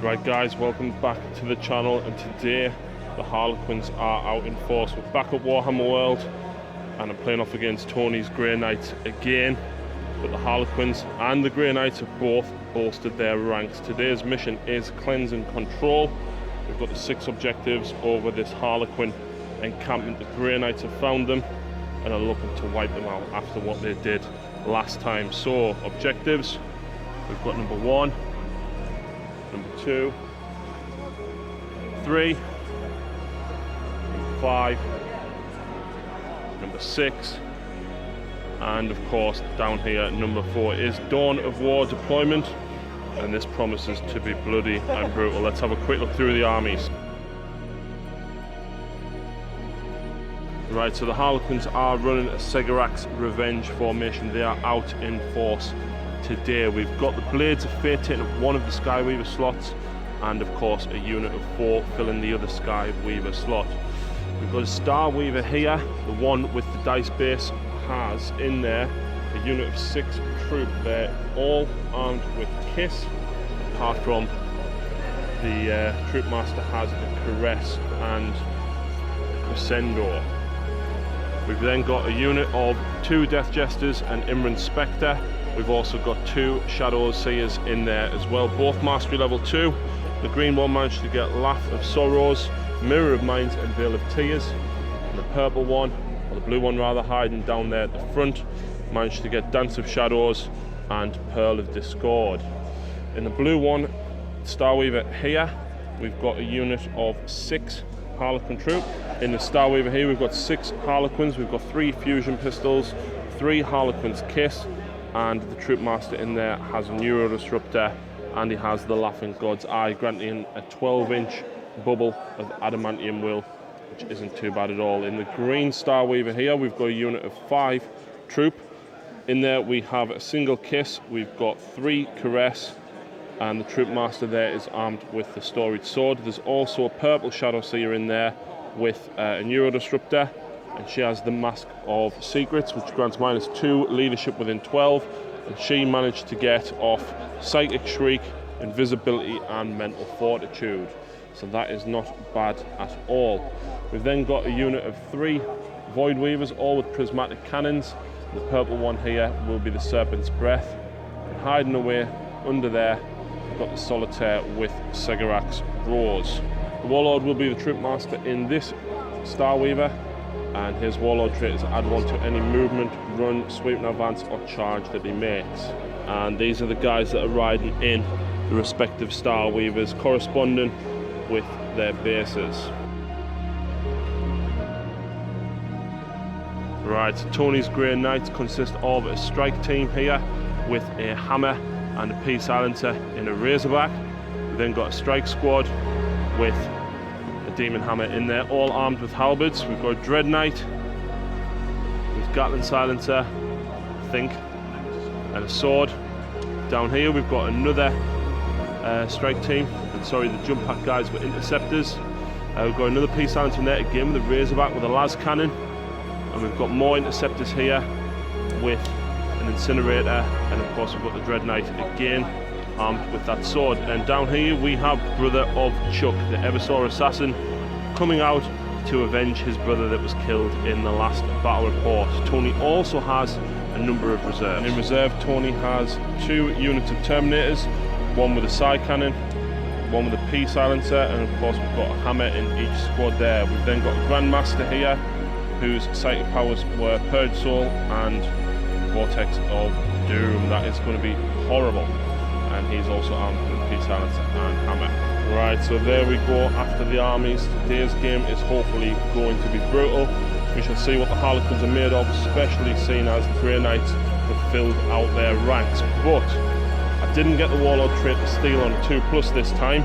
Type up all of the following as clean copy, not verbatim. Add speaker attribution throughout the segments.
Speaker 1: Right guys, welcome back to the channel, and today the Harlequins are out in force. We're back at Warhammer World and I'm playing off against Tony's Grey Knights again, but the Harlequins and the Grey Knights have both bolstered their ranks. Today's mission is cleanse and control. We've got the 6 objectives over this Harlequin encampment. The Grey Knights have found them and are looking to wipe them out after what they did last time. So objectives, we've got number 1, number 2, 3, number 5, number 6, and of course down here number 4 is Dawn of War deployment, and this promises to be bloody and brutal. Let's have a quick look through the armies. Right, so the Harlequins are running a Segarak's Revenge formation. They are out in force today. We've got the Blades of Fate taking up one of the Skyweaver slots, and of course a unit of 4 filling the other Skyweaver slot. We've got a Starweaver here. The one with the dice base has in there a unit of 6 troop. They're all armed with Kiss, apart from the Troop Master has a Caress and Crescendo. We've then got a unit of 2 Death Jesters and Imran Spectre. We've also got 2 Shadow Seers in there as well, both Mastery level 2. The green one managed to get Laugh of Sorrows, Mirror of Minds and Veil of Tears. And the purple one, or the blue one rather, hiding down there at the front, managed to get Dance of Shadows and Pearl of Discord. In the blue one, Starweaver here, we've got a unit of 6 Harlequin troop. In the Starweaver here, we've got 6 Harlequins, we've got 3 fusion pistols, 3 Harlequins Kiss, and the Troop Master in there has a Neuro Disruptor, and he has the Laughing God's Eye, granting a 12-inch bubble of Adamantium Will, which isn't too bad at all. In the green Starweaver here, we've got a unit of 5 troop. In there we have a single Kiss, we've got 3 Caress, and the Troop Master there is armed with the Storied Sword. There's also a purple Shadow Seer in there with a Neuro Disruptor, and she has the Mask of Secrets, which grants -2 leadership within 12, and she managed to get off Psychic Shriek, Invisibility and Mental Fortitude, so that is not bad at all. We've then got a unit of 3 Void Weavers, all with prismatic cannons. The purple one here will be the Serpent's Breath, and hiding away under there we've got the Solitaire with Segarak's Roars. The Warlord will be the Troop Master in this Starweaver, and his Warlord trait is add 1 to any movement, run, sweep and advance or charge that he makes. And these are the guys that are riding in the respective Starweavers, corresponding with their bases. Right, so Tony's Grey Knights consist of a strike team here with a hammer and a P silencer in a Razorback. We've then got a strike squad with a Demon Hammer in there, all armed with halberds. We've got a Dread Knight with Gatling silencer, I think, and a sword. Down here we've got another strike team, and sorry, the jump pack guys were interceptors. We've got another P silencer in there again with a Razorback with a las cannon, and we've got more interceptors here with an incinerator, and of course we've got the Dread Knight again armed with that sword. And down here we have Brother of Chuck, the Eversaw assassin, coming out to avenge his brother that was killed in the last battle report. Tony also has a number of reserves. And in reserve, Tony has 2 units of Terminators, one with a side cannon, one with a P silencer, and of course we've got a hammer in each squad there. We've then got a Grandmaster here, whose psychic powers were Purge Soul and Vortex of Doom. That is going to be horrible. And he's also armed with a P silencer and hammer. Right, so there we go after the armies. Today's game is hopefully going to be brutal. We shall see what the Harlequins are made of, especially seeing as the Grey Knights have filled out their ranks. But I didn't get the Warlord trait to steal on a 2+ this time.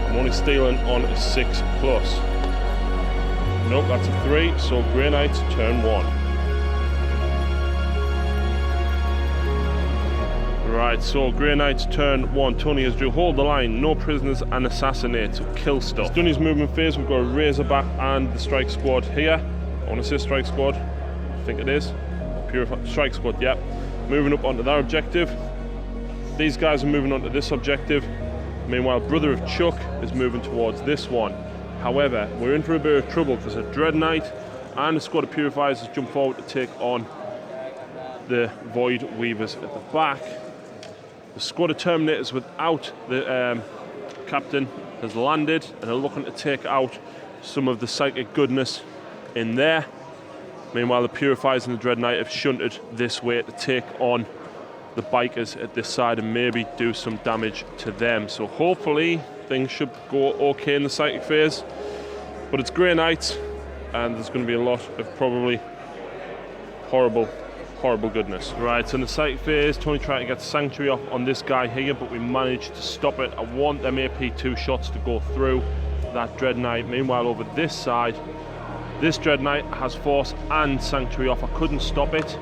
Speaker 1: I'm only stealing on a 6+. Nope, that's a 3, so Grey Knights turn 1. Right, so Grey Knights turn 1. Tony has drew hold the line, no prisoners and assassinate, so kill stuff. He's done his movement phase. We've got a Razorback and the Strike Squad here. I want to say Strike Squad, I think it is. Purified Strike Squad, yeah. Moving up onto that objective. These guys are moving on to this objective. Meanwhile, Brother of Chuck is moving towards this one. However, we're in for a bit of trouble because a Dread Knight and a squad of Purifiers has jumped forward to take on the Void Weavers at the back. The squad of Terminators without the captain has landed and are looking to take out some of the psychic goodness in there. Meanwhile, the Purifiers and the Dread Knight have shunted this way to take on the bikers at this side and maybe do some damage to them. So hopefully things should go okay in the psychic phase. But it's Grey Knights and there's going to be a lot of probably horrible goodness. Right, so in the psychic phase, Tony tried to get Sanctuary off on this guy here, but we managed to stop it. I want them AP2 shots to go through that Dread Knight. Meanwhile, over this side, this Dread Knight has Force and Sanctuary off. I couldn't stop it.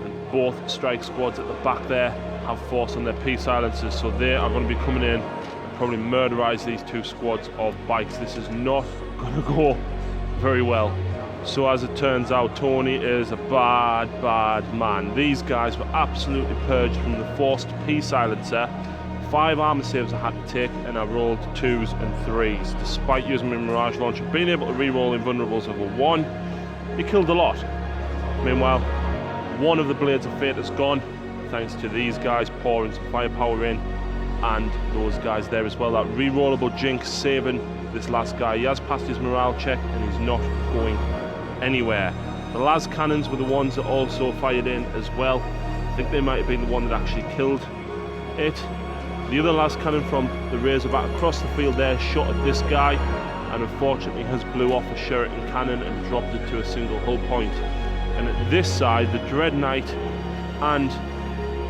Speaker 1: And both strike squads at the back there have Force on their P-silencers, so they are going to be coming in and probably murderize these two squads of bikes. This is not going to go very well. So as it turns out, Tony is a bad man. These guys were absolutely purged from the forced P-silencer. 5 armor saves I had to take and I rolled 2s and 3s. Despite using my Mirage Launcher, being able to re-roll invulnerables over 1, he killed a lot. Meanwhile, one of the Blades of Fate is gone, thanks to these guys pouring some firepower in, and those guys there as well. That re-rollable Jinx saving this last guy. He has passed his morale check and he's not going anywhere. The las cannons were the ones that also fired in as well. I think they might have been the one that actually killed it. The other las cannon from the Razorback across the field there shot at this guy and unfortunately has blew off a Sheraton cannon and dropped it to a single hull point. And at this side, the Dread Knight and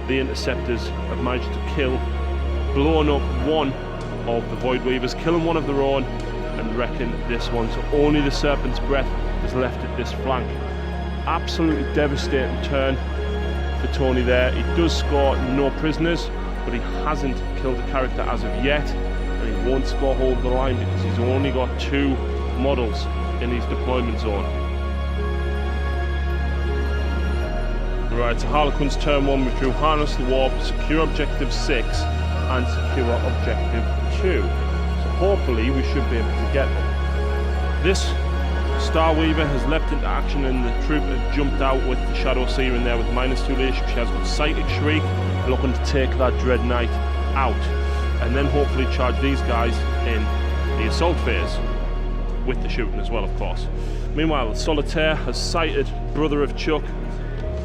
Speaker 1: the Interceptors have managed to kill, blowing up one of the Void Weavers, killing one of their own and wrecking this one. So only the Serpent's Breath is left at this flank. Absolutely devastating turn for Tony there. He does score no prisoners, but he hasn't killed a character as of yet, and he won't score hold of the line because he's only got 2 models in his deployment zone. Right, so Harlequins Turn 1, we drew Harness the Warp, Secure Objective 6 and Secure Objective 2. So hopefully we should be able to get them. This Starweaver has leapt into action and the troop has jumped out with the Shadow Seer in there with -2 leadership. She has got Psychic Shriek, looking to take that Dread Knight out and then hopefully charge these guys in the assault phase with the shooting as well, of course. Meanwhile, Solitaire has sighted Brother of Chuck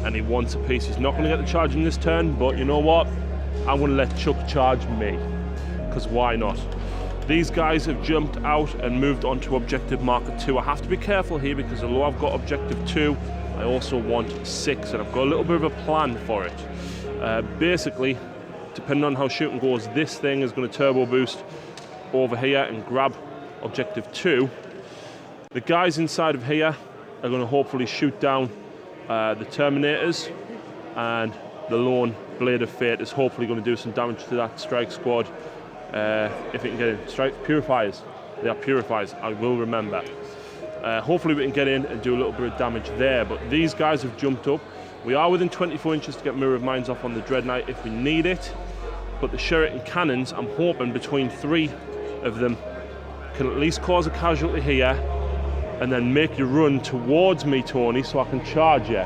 Speaker 1: and he wants a piece. He's not going to get the charge in this turn, but you know what? I'm going to let Chuck charge me, because why not? These guys have jumped out and moved on to Objective Marker 2. I have to be careful here because although I've got Objective 2, I also want 6 and I've got a little bit of a plan for it. Basically, depending on how shooting goes, this thing is going to turbo boost over here and grab Objective 2. The guys inside of here are going to hopefully shoot down the Terminators, and the lone Blade of Fate is hopefully going to do some damage to that strike squad. If it can get in. Strike Purifiers. They are Purifiers, I will remember. Hopefully we can get in and do a little bit of damage there, but these guys have jumped up. We are within 24 inches to get Mirror of Minds off on the Dread Knight if we need it, but the Sheraton cannons, I'm hoping between 3 of them can at least cause a casualty here and then make you run towards me, Tony, so I can charge you,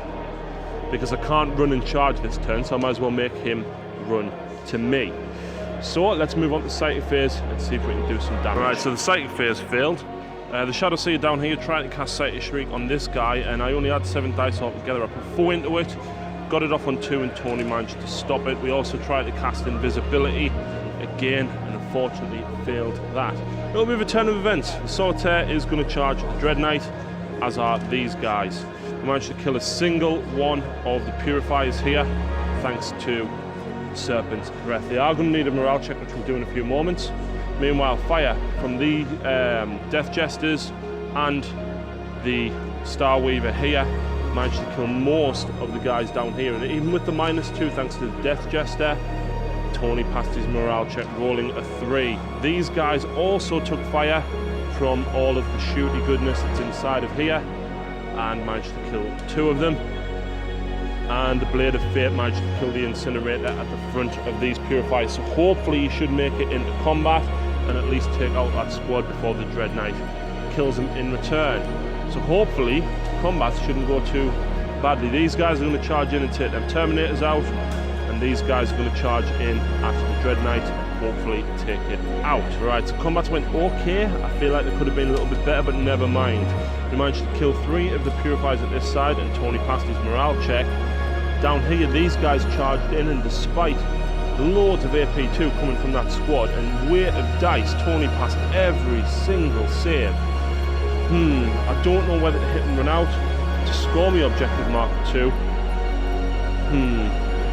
Speaker 1: because I can't run and charge this turn, so I might as well make him run to me. So let's move on to the Psychic phase and see if we can do some damage. Right, so the Psychic phase failed. The Shadow Seer down here trying to cast Psychic Shriek on this guy, and I only had 7 dice altogether. I put 4 into it, got it off on 2, and Tony managed to stop it. We also tried to cast Invisibility again, and unfortunately failed that. It'll be a turn of events. The Solitaire is going to charge the Dread Knight, as are these guys. We managed to kill a single one of the Purifiers here, thanks to Serpent's Breath. They are going to need a morale check, which we'll do in a few moments. Meanwhile, fire from the Death Jesters and the Starweaver here managed to kill most of the guys down here, and even with the -2 thanks to the Death Jester, Tony passed his morale check rolling a 3. These guys also took fire from all of the shooty goodness that's inside of here and managed to kill 2 of them. and the Blade of Fate managed to kill the Incinerator at the front of these Purifiers. So hopefully he should make it into combat and at least take out that squad before the Dread Knight kills him in return. So hopefully combat shouldn't go too badly. These guys are going to charge in and take them Terminators out, and these guys are going to charge in at the Dread Knight, hopefully take it out. Right, so combat went okay. I feel like it could have been a little bit better, but never mind. We managed to kill 3 of the Purifiers at this side, and Tony passed his morale check. Down here, these guys charged in, and despite loads of AP2 coming from that squad and weight of dice, Tony passed every single save. I don't know whether to hit and run out to score me objective marker 2.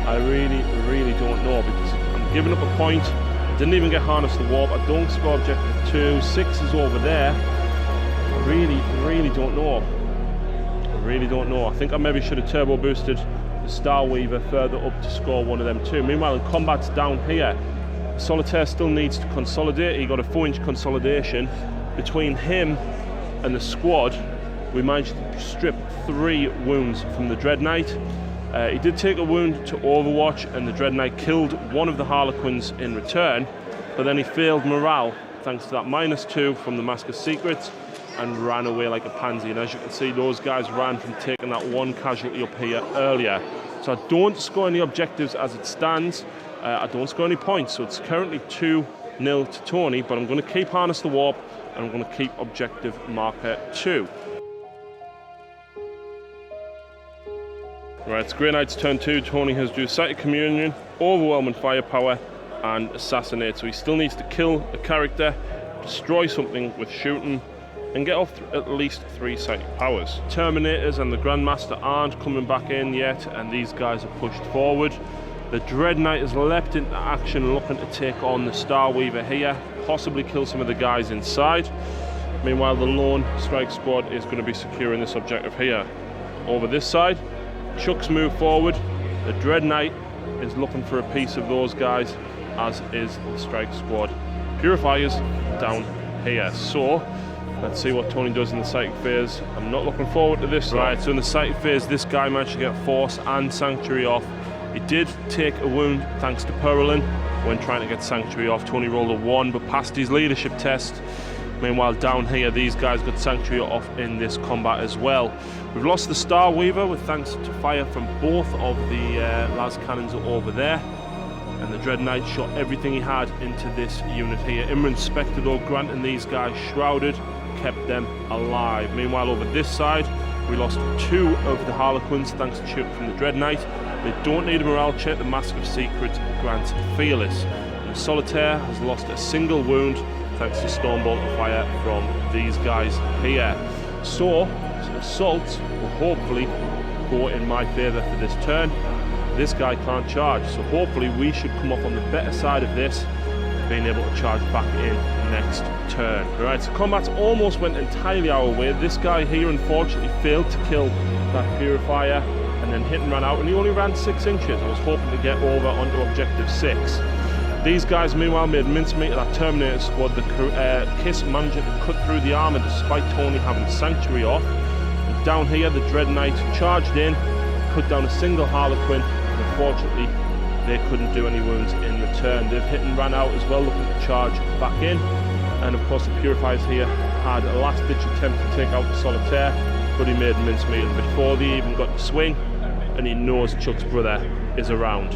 Speaker 1: I really don't know, because I'm giving up a point. I didn't even get Harness the Warp. I don't score objective 2. 6 is over there. I really don't know. I think I maybe should have turbo boosted the Star Weaver further up to score one of them too. Meanwhile, in combat's down here, Solitaire still needs to consolidate. He got a 4-inch consolidation. Between him and the squad, we managed to strip 3 wounds from the Dread Knight. He did take a wound to Overwatch, and the Dread Knight killed one of the Harlequins in return, but then he failed morale thanks to that -2 from the Mask of Secrets and ran away like a pansy. And as you can see, those guys ran from taking that 1 casualty up here earlier. So I don't score any objectives as it stands. I don't score any points, so it's currently 2-0 to Tony, but I'm going to keep Harness the Warp, and I'm going to keep objective marker 2. Right, it's Grey Knight's turn 2. Tony has Sighted Communion, Overwhelming Firepower, and Assassinate. So he still needs to kill a character, destroy something with shooting, and get off at least 3 psychic powers. Terminators and the Grandmaster aren't coming back in yet, and these guys are pushed forward. The Dread Knight has leapt into action, looking to take on the Star Weaver here, possibly kill some of the guys inside. Meanwhile, the lone strike squad is going to be securing this objective here. Over this side, Chucks move forward. The Dread Knight is looking for a piece of those guys, as is the strike squad. Purifiers down here. So let's see what Tony does in the psychic phase. I'm not looking forward to this. Right, so in the psychic phase, this guy managed to get Force and Sanctuary off. He did take a wound thanks to Purlin when trying to get Sanctuary off. Tony rolled a 1 but passed his leadership test. Meanwhile, down here, these guys got Sanctuary off in this combat as well. We've lost the Star Weaver with thanks to fire from both of the las cannons over there. And the Dread Knight shot everything he had into this unit here. Imran Spectre, though, granting these guys shrouded, kept them alive. Meanwhile, over this side, we lost 2 of the Harlequins thanks to shoot from the Dread Knight. They don't need a morale check. The Mask of Secrets grants Fearless. And Solitaire has lost a single wound thanks to Stormbolt and fire from these guys here. So Assault will hopefully go in my favour for this turn. This guy can't charge, so hopefully we should come off on the better side of this, being able to charge back in next turn. Right, so combat almost went entirely our way. This guy here unfortunately failed to kill that Purifier and then hit and ran out, and he only ran 6 inches. I was hoping to get over onto objective 6. These guys meanwhile made mincemeat of that Terminator squad. The Kiss managed to cut through the armour despite Tony having Sanctuary off. And down here the Dread Knight charged in, cut down a single Harlequin, and unfortunately they couldn't do any wounds in return. They've hit and ran out as well, looking to charge back in. And of course the Purifiers here had a last ditch attempt to take out the Solitaire, but he made mincemeat before they even got to swing, and he knows Chuck's brother is around,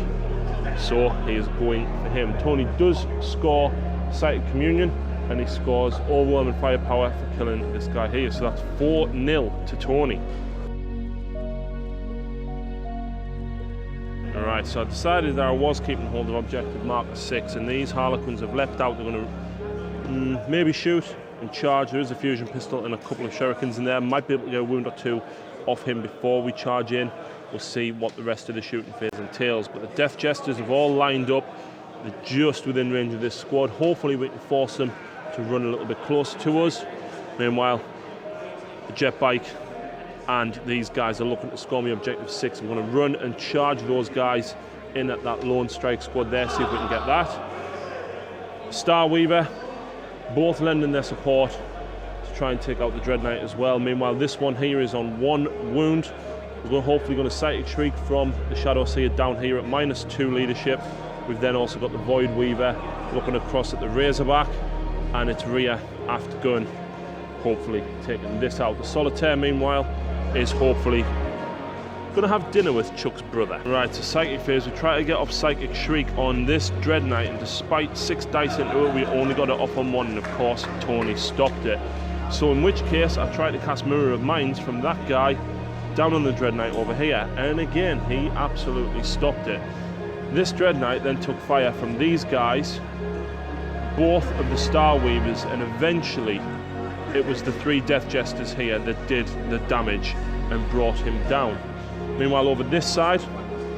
Speaker 1: so he is going for him. Tony does score Sighted Communion, and he scores Overwhelming Firepower for killing this guy here, so that's 4-0 to Tony. Alright, so I decided that I was keeping hold of objective marker 6, and these Harlequins have leapt out. They're going to maybe shoot and charge. There is a fusion pistol and a couple of shurikens in there. Might be able to get a wound or 2 off him before we charge in. We'll see what the rest of the shooting phase entails. But the Death Jesters have all lined up. They're just within range of this squad. Hopefully we can force them to run a little bit closer to us. Meanwhile, the jet bike and these guys are looking to score me objective 6. I'm going to run and charge those guys in at that lone strike squad there, see if we can get that. Star Weaver, both lending their support to try and take out the Dread Knight as well. Meanwhile, this one here is on 1 wound. We're hopefully going to Psychic Shriek from the Shadow Seer down here at -2 leadership. We've then also got the Void Weaver looking across at the Razorback and its rear aft gun, hopefully taking this out. The Solitaire, meanwhile, is hopefully going to have dinner with Chuck's brother. Right, so Psychic Phase, we try to get off Psychic Shriek on this Dread Knight, and despite 6 dice into it, we only got it off on 1, and of course, Tony stopped it. So in which case, I tried to cast Mirror of Minds from that guy down on the Dread Knight over here, and again, he absolutely stopped it. This Dread Knight then took fire from these guys, both of the Star Weavers, and eventually it was the 3 Death Jesters here that did the damage and brought him down. Meanwhile, over this side,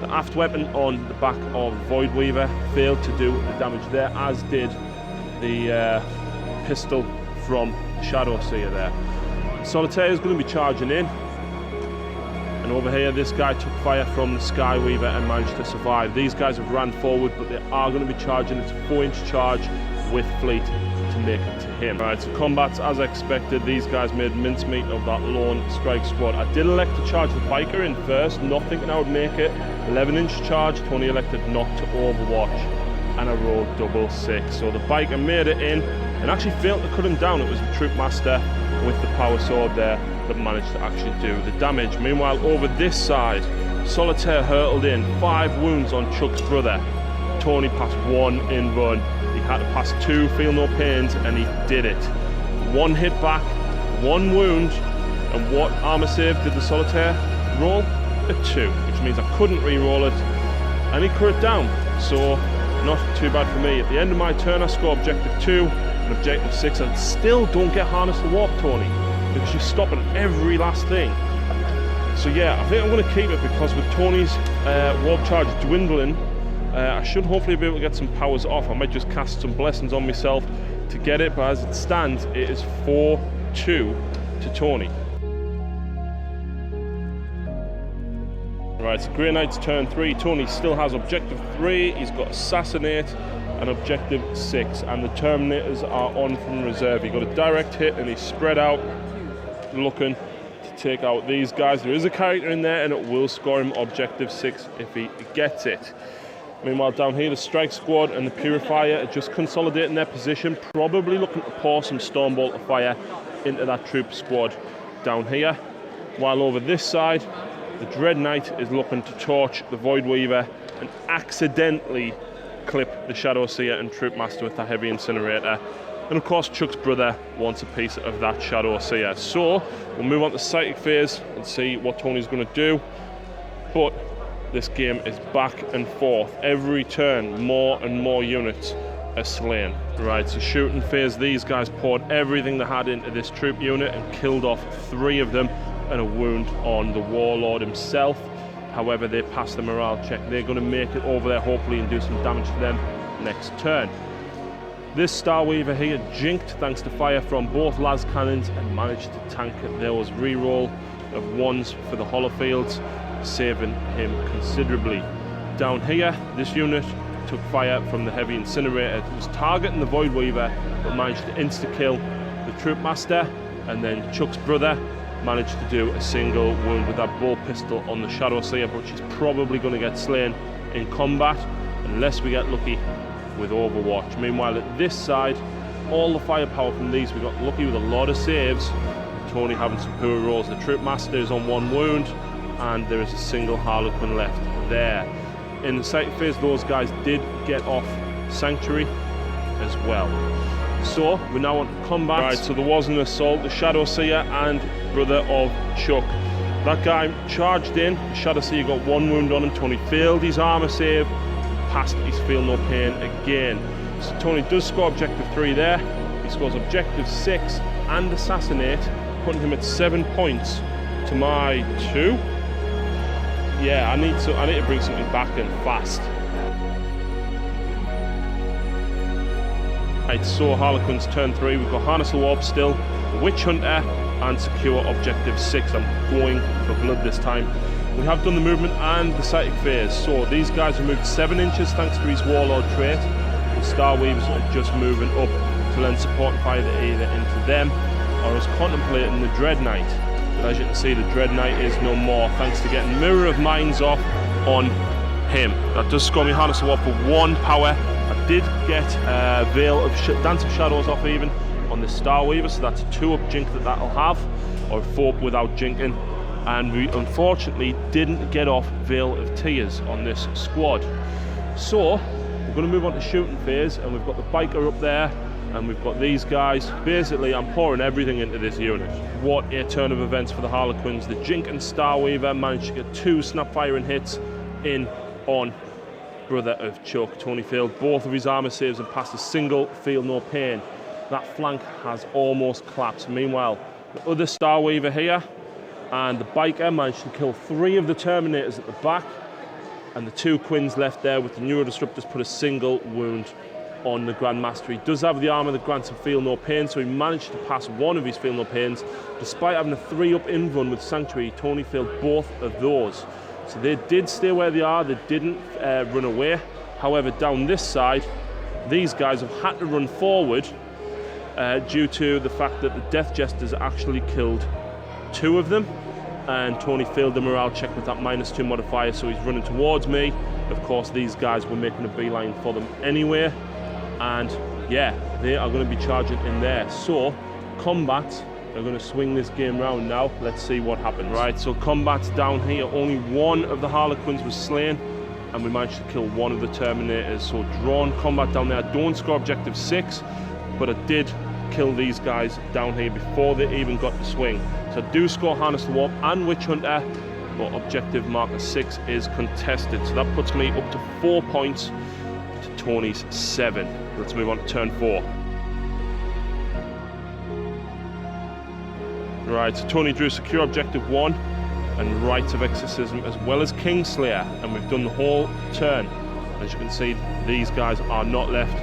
Speaker 1: the aft weapon on the back of Void Weaver failed to do the damage there, as did the pistol from Shadow Seer there. Solitaire is going to be charging in. And over here, this guy took fire from the Sky Weaver and managed to survive. These guys have ran forward, but they are going to be charging. It's a 4-inch charge with fleet to make it to him. Right, so combats as expected. These guys made mincemeat of that lone strike squad. I did elect to charge the biker in first, not thinking I would make it. 11-inch charge, Tony elected not to overwatch, and I rolled 666. So the biker made it in and actually failed to cut him down. It was the Troop Master with the power sword there that managed to actually do the damage. Meanwhile, over this side, Solitaire hurtled in 5 wounds on Chuck's brother. Tony passed 1 in run. He had to pass 2 feel no pains, and he did it. 1 hit back, 1 wound, and what armor save did the Solitaire roll? A 2, which means I couldn't re-roll it, and he cut it down. So not too bad for me. At the end of my turn, I score objective 2 and objective 6, and still don't get Harness the Warp, Tony, because you're stopping every last thing. So yeah, I think I'm going to keep it, because with Tony's warp charge dwindling, I should hopefully be able to get some powers off. I might just cast some blessings on myself to get it, but as it stands, it is 4-2 to Tony. Right, so Grey Knight's turn 3. Tony still has objective 3. He's got Assassinate and objective 6, and the Terminators are on from reserve. He got a direct hit and he's spread out, looking to take out these guys. There is a character in there, and it will score him objective 6 if he gets it. Meanwhile, down here, the Strike Squad and the Purifier are just consolidating their position, probably looking to pour some Stormbolt of fire into that troop squad down here. While over this side, the Dread Knight is looking to torch the Void Weaver and accidentally clip the Shadow Seer and Troop Master with the Heavy Incinerator. And of course, Chuck's brother wants a piece of that Shadow Seer. So we'll move on to Psychic Phase and see what Tony's going to do. But this game is back and forth. Every turn, more and more units are slain. Right, so Shooting Phase, these guys poured everything they had into this troop unit and killed off 3 of them, and a wound on the Warlord himself. However, they passed the morale check. They're going to make it over there, hopefully, and do some damage to them next turn. This Star Weaver here jinked thanks to fire from both las cannons and managed to tank those reroll of 1s for the Holofields, saving him considerably. Down here, this unit took fire from the Heavy Incinerator. It was targeting the Void Weaver, but managed to insta-kill the Troop Master, and then Chuck's brother managed to do a single wound with that bow pistol on the Shadow Seer, but she's probably going to get slain in combat unless we get lucky with Overwatch. Meanwhile, at this side, all the firepower from these, we got lucky with a lot of saves. Tony having some poor rolls. The Troop Master is on 1 wound, and there is a single Harlequin left there. In the Psychic Phase, those guys did get off Sanctuary as well. So we're now on combat. Right, so there was an assault. The Shadow Seer and brother of Chuck. That guy charged in. The Shadow Seer got 1 wound on him. Tony failed his armor save, passed his Feel No Pain again. So Tony does score objective 3 there. He scores objective 6 and Assassinate, putting him at 7 points to my 2. Yeah, I need to bring something back in fast. Right, so Harlequins turn 3. We've got Harness the Warp still, Witch Hunter, and secure objective 6. I'm going for blood this time. We have done the movement and the Psychic Phase. So these guys have moved 7 inches thanks to his Warlord trait. The Star Weavers are just moving up to lend support and fire either into them or is contemplating the Dread Knight. But as you can see, the Dread Knight is no more, thanks to getting Mirror of Minds off on him. That does score me Harness the Warp for 1 power. I did get Veil of Dance of Shadows off even on the Star Weaver, so that's a 2-up jink that'll have, or a 4-up without jinking. And we unfortunately didn't get off Veil of Tears on this squad. So we're going to move on to shooting phase, and we've got the biker up there, and we've got these guys. Basically, I'm pouring everything into this unit. What a turn of events for the Harlequins. The Jink and Star Weaver managed to get 2 snap-firing hits in on Brother of Chuck. Tony failed both of his armor saves and passed a single Feel No Pain. That flank has almost collapsed. Meanwhile, the other Star Weaver here and the biker managed to kill 3 of the Terminators at the back, and the 2 Quins left there with the Neurodisruptors put a single wound on the Grandmaster. He does have the armor that grants him Feel No Pain, so he managed to pass 1 of his Feel No Pains. Despite having a 3-up invuln with Sanctuary, Tony failed both of those. So they did stay where they are, they didn't run away. However, down this side, these guys have had to run forward due to the fact that the Death Jesters actually killed 2 of them, and Tony failed the morale check with that -2 modifier, so he's running towards me. Of course, these guys were making a beeline for them anyway, and yeah, they are going to be charging in there. So combat, they're going to swing this game round now. Let's see what happens. Right, so combat's down here. Only 1 of the Harlequins was slain, and we managed to kill 1 of the Terminators. So drawn combat down there. I don't score objective 6, but I did kill these guys down here before they even got to swing. So I do score Harness the Warp and Witch Hunter, but objective marker 6 is contested. So that puts me up to 4 points to Tony's 7. Let's move on to turn 4. Right, so Tony drew Secure Objective 1 and Rites of Exorcism as well as Kingslayer, and we've done the whole turn. As you can see, these guys are not left.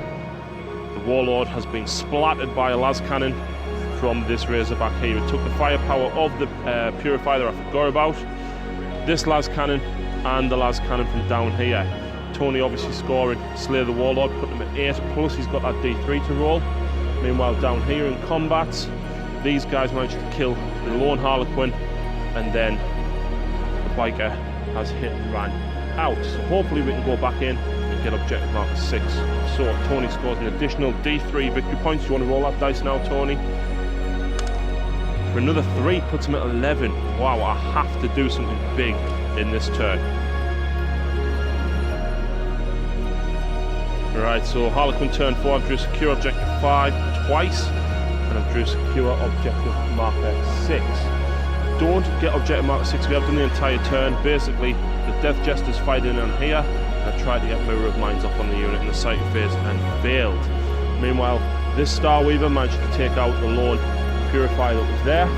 Speaker 1: The Warlord has been splattered by a las cannon from this Razorback here. It took the firepower of the Purifier that I forgot about, this las cannon and the las cannon from down here. Tony obviously scoring Slay the Warlord, putting him at 8, plus he's got that D3 to roll. Meanwhile, down here in combat, these guys managed to kill the lone Harlequin, and then the biker has hit and ran out. So hopefully we can go back in and get objective marker 6. So Tony scores an additional D3 victory points. Do you want to roll that dice now, Tony? For another 3, puts him at 11. Wow, I have to do something big in this turn. Right, so Harlequin Turn 4, I've drew Secure Objective 5 twice, and I've drew Secure Objective Marker 6. Don't get Objective Marker 6, we have done the entire turn. Basically, the Death Jesters fighting on here. I tried to get Mirror of Minds off on the unit in the sight phase and failed. Meanwhile, this Star Weaver managed to take out the lone Purifier that was there.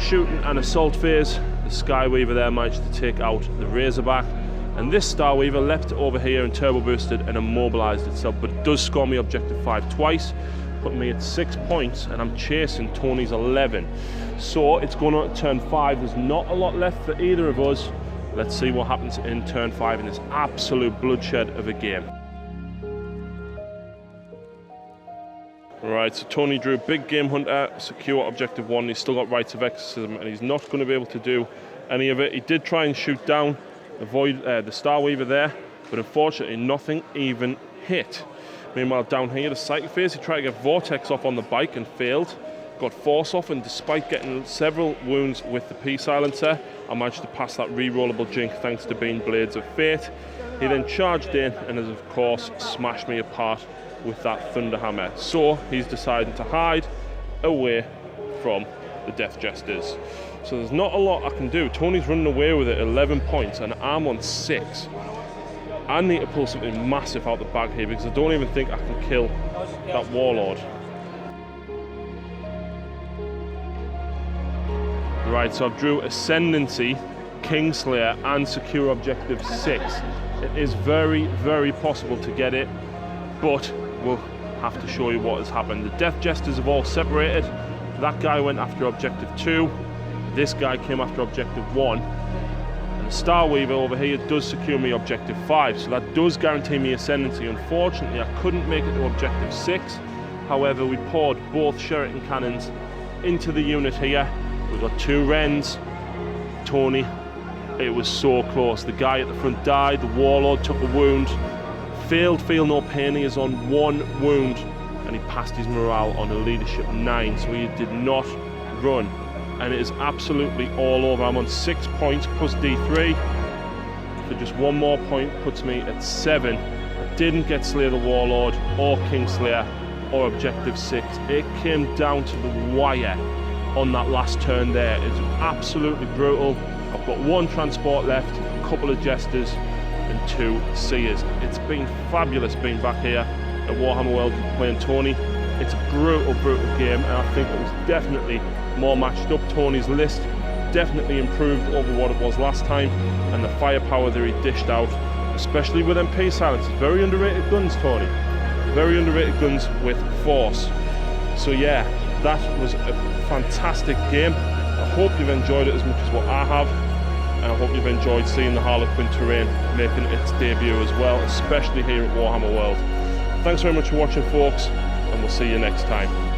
Speaker 1: Shooting and assault phase, the Sky Weaver there managed to take out the Razorback, and this Star Weaver leapt over here and turbo boosted and immobilized itself, but it does score me objective 5 twice, putting me at 6 points, and I'm chasing Tony's 11. So it's going on to turn 5. There's not a lot left for either of us. Let's see what happens in turn 5 in this absolute bloodshed of a game. Right, so Tony drew Big Game Hunter, Secure Objective 1. He's still got Rites of Exorcism, and he's not going to be able to do any of it. He did try and shoot down the Star Weaver there, but unfortunately nothing even hit. Meanwhile, down here, the Psychic Phase, he tried to get Vortex off on the bike and failed. Got Force off, and despite getting several wounds with the P-Silencer, I managed to pass that re-rollable jink thanks to being Blades of Fate. He then charged in and has, of course, smashed me apart with that Thunderhammer. So he's decided to hide away from the Death Jesters. So there's not a lot I can do. Tony's running away with it, 11 points, and I'm on 6. I need to pull something massive out the bag here, because I don't even think I can kill that Warlord. Right, so I've drew Ascendancy, Kingslayer, and Secure Objective 6. It is very, very possible to get it, but we'll have to show you what has happened. The Death Jesters have all separated. That guy went after Objective 2. This guy came after Objective 1. And the Star Weaver over here does secure me Objective 5, so that does guarantee me Ascendancy. Unfortunately, I couldn't make it to Objective 6. However, we poured both Sheraton cannons into the unit here, We've got 2 Wrens. Tony, it was so close. The guy at the front died, the Warlord took a wound. Failed Feel No Pain, he is on 1 wound, and he passed his morale on a leadership 9, so he did not run. And it is absolutely all over. I'm on 6 points plus D3. So just 1 more point puts me at 7. I didn't get Slay the Warlord or Kingslayer or Objective 6. It came down to the wire on that last turn there. It's absolutely brutal. I've got 1 transport left, a couple of Jesters and 2 Seers. It's been fabulous being back here at Warhammer World playing Tony. It's a brutal game, and I think it was definitely more matched up. Tony's list definitely improved over what it was last time, and the firepower that he dished out, especially with MP silencers. Very underrated guns, Tony. Very underrated guns with force. So yeah, that was a fantastic game. I hope you've enjoyed it as much as what I have, and I hope you've enjoyed seeing the Harlequin terrain making its debut as well, especially here at Warhammer World. Thanks very much for watching, folks, and we'll see you next time.